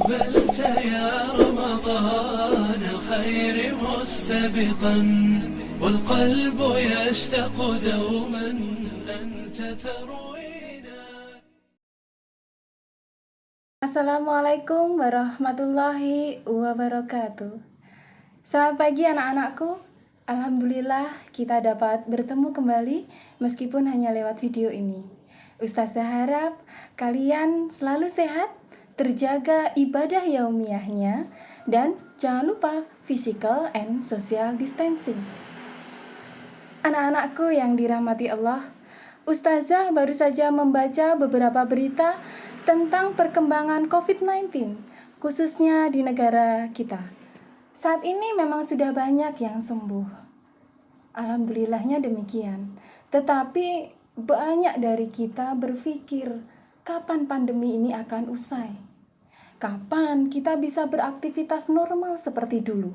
أقبلت يا رمضان الخير مستبقا والقلب يشتاق دوما أنت تروينا. Assalamualaikum warahmatullahi wabarakatuh. Selamat pagi anak-anakku. Alhamdulillah kita dapat bertemu kembali meskipun hanya lewat video ini. Ustazah harap kalian selalu sehat, terjaga ibadah yaumiyahnya, dan jangan lupa physical and social distancing. Anak-anakku yang dirahmati Allah, Ustazah baru saja membaca beberapa berita tentang perkembangan COVID-19, khususnya di negara kita. Saat ini memang sudah banyak yang sembuh. Alhamdulillahnya demikian. Tetapi banyak dari kita berpikir, kapan pandemi ini akan usai? Kapan kita bisa beraktivitas normal seperti dulu?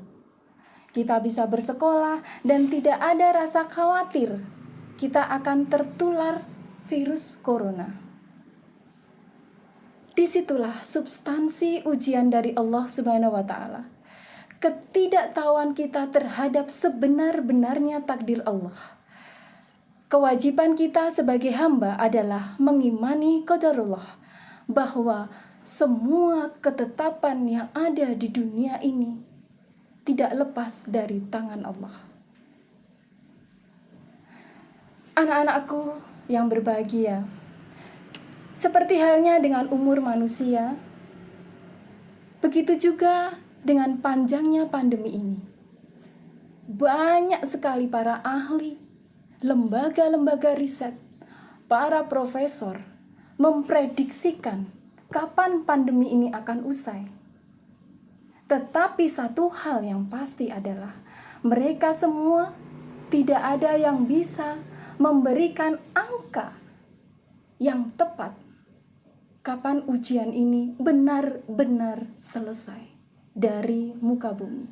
Kita bisa bersekolah dan tidak ada rasa khawatir kita akan tertular virus corona. Disitulah substansi ujian dari Allah Subhanahu wa Ta'ala. Ketidaktahuan kita terhadap sebenar-benarnya takdir Allah. Kewajiban kita sebagai hamba adalah mengimani qadarullah, bahwa semua ketetapan yang ada di dunia ini tidak lepas dari tangan Allah. Anak-anakku yang berbahagia, seperti halnya dengan umur manusia, begitu juga dengan panjangnya pandemi ini. Banyak sekali para ahli, lembaga-lembaga riset, para profesor memprediksikan kapan pandemi ini akan usai. Tetapi satu hal yang pasti adalah mereka semua tidak ada yang bisa memberikan angka yang tepat kapan ujian ini benar-benar selesai dari muka bumi.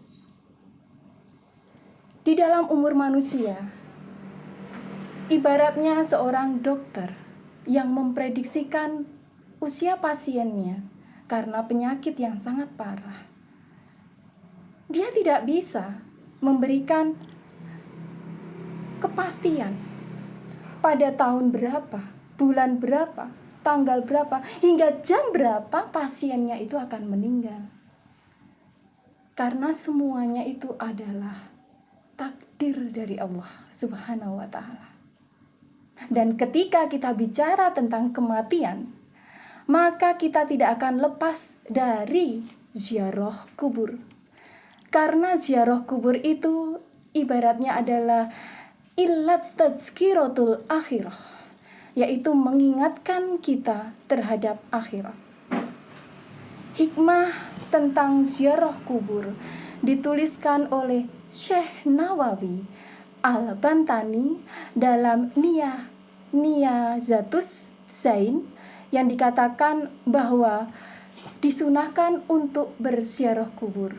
Di dalam umur manusia, ibaratnya seorang dokter yang memprediksikan usia pasiennya karena penyakit yang sangat parah. Dia tidak bisa memberikan kepastian pada tahun berapa, bulan berapa, tanggal berapa, hingga jam berapa pasiennya itu akan meninggal. Karena semuanya itu adalah takdir dari Allah Subhanahu wa Ta'ala. Dan ketika kita bicara tentang kematian, maka kita tidak akan lepas dari ziarah kubur. Karena ziarah kubur itu ibaratnya adalah illat tazkiratul akhirah, yaitu mengingatkan kita terhadap akhirat. Hikmah tentang ziarah kubur dituliskan oleh Syekh Nawawi Al-Bantani dalam Niyazatus Zain, yang dikatakan bahwa disunahkan untuk berziarah kubur.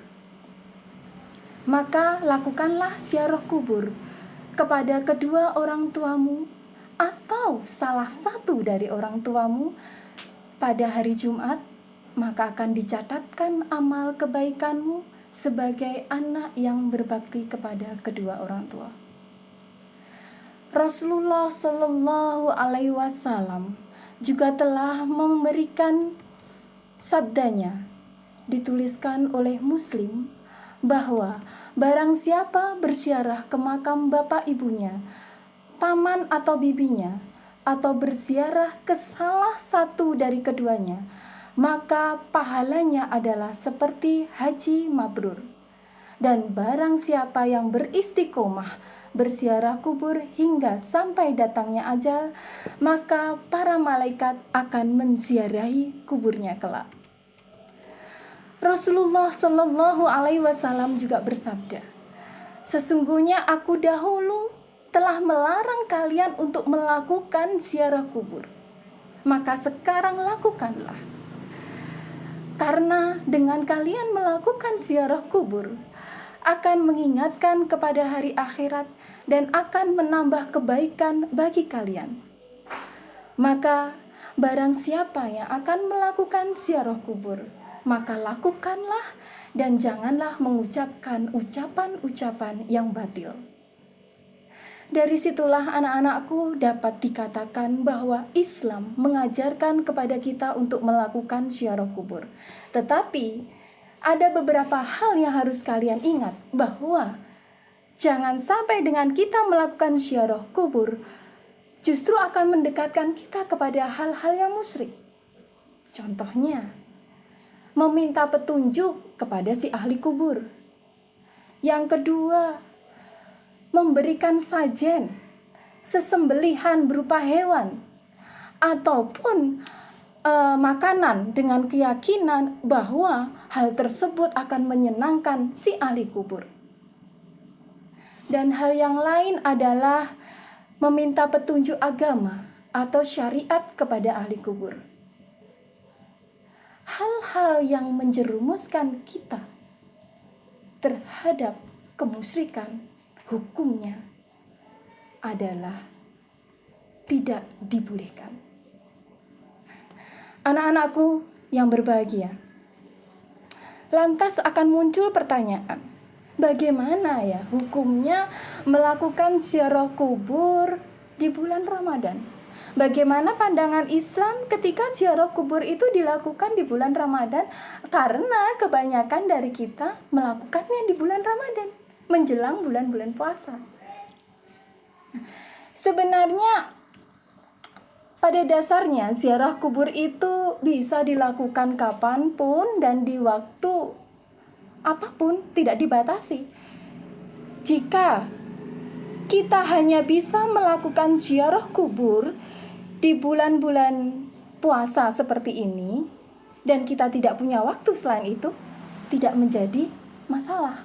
Maka lakukanlah ziarah kubur kepada kedua orang tuamu atau salah satu dari orang tuamu pada hari Jumat, maka akan dicatatkan amal kebaikanmu sebagai anak yang berbakti kepada kedua orang tua. Rasulullah Shallallahu Alaihi Wasallam juga telah memberikan sabdanya, dituliskan oleh Muslim, bahwa barang siapa berziarah ke makam bapak ibunya, paman atau bibinya, atau berziarah ke salah satu dari keduanya, maka pahalanya adalah seperti haji mabrur. Dan barang siapa yang beristiqomah berziarah kubur hingga sampai datangnya ajal, maka para malaikat akan menziarahi kuburnya kelak. Rasulullah Shallallahu Alaihi Wasallam juga bersabda, sesungguhnya aku dahulu telah melarang kalian untuk melakukan ziarah kubur, maka sekarang lakukanlah. Karena dengan kalian melakukan ziarah kubur akan mengingatkan kepada hari akhirat dan akan menambah kebaikan bagi kalian. Maka barang siapa yang akan melakukan ziarah kubur, maka lakukanlah dan janganlah mengucapkan ucapan-ucapan yang batil. Dari situlah anak-anakku dapat dikatakan bahwa Islam mengajarkan kepada kita untuk melakukan ziarah kubur. Tetapi ada beberapa hal yang harus kalian ingat, bahwa jangan sampai dengan kita melakukan ziarah kubur justru akan mendekatkan kita kepada hal-hal yang musyrik. Contohnya, meminta petunjuk kepada si ahli kubur. Yang kedua, memberikan sajen, sesembelihan berupa hewan, ataupun makanan dengan keyakinan bahwa hal tersebut akan menyenangkan si ahli kubur. Dan hal yang lain adalah meminta petunjuk agama atau syariat kepada ahli kubur. Hal-hal yang menjerumuskan kita terhadap kemusyrikan, hukumnya adalah tidak dibolehkan. Anak-anakku yang berbahagia, lantas akan muncul pertanyaan, bagaimana ya hukumnya melakukan ziarah kubur di bulan Ramadan? Bagaimana pandangan Islam ketika ziarah kubur itu dilakukan di bulan Ramadan? Karena kebanyakan dari kita melakukannya di bulan Ramadan, menjelang bulan-bulan puasa. Sebenarnya pada dasarnya ziarah kubur itu bisa dilakukan kapanpun dan di waktu apapun, tidak dibatasi. Jika kita hanya bisa melakukan ziarah kubur di bulan-bulan puasa seperti ini dan kita tidak punya waktu selain itu, tidak menjadi masalah.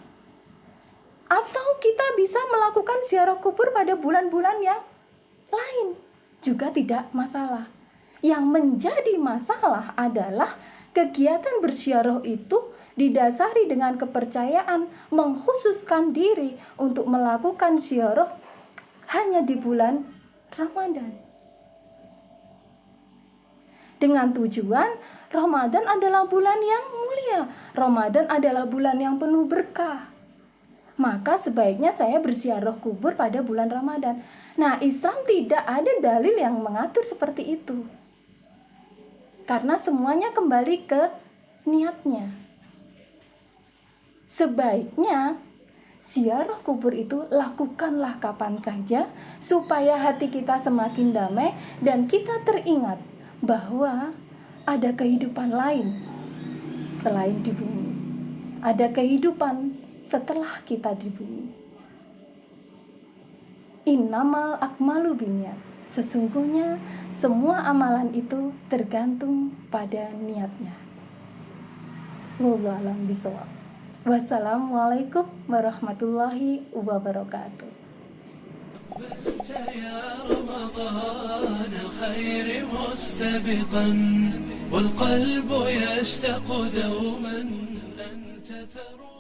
Atau kita bisa melakukan ziarah kubur pada bulan-bulan yang lain, juga tidak masalah. Yang menjadi masalah adalah kegiatan berziarah itu didasari dengan kepercayaan mengkhususkan diri untuk melakukan ziarah hanya di bulan Ramadan. Dengan tujuan Ramadan adalah bulan yang mulia, Ramadan adalah bulan yang penuh berkah. Maka sebaiknya saya berziarah kubur pada bulan Ramadan. Nah, Islam tidak ada dalil yang mengatur seperti itu. Karena semuanya kembali ke niatnya. Sebaiknya ziarah kubur itu lakukanlah kapan saja supaya hati kita semakin damai dan kita teringat bahwa ada kehidupan lain selain di bumi. Ada kehidupan setelah kita di bumi. Innamal akmalu binniyat. Sesungguhnya semua amalan itu tergantung pada niatnya. Wallahu a'lam bishawab. Wassalamualaikum warahmatullahi wabarakatuh. يا رمضان الخير مستبقا والقلب يشتاق دوما أنت تروي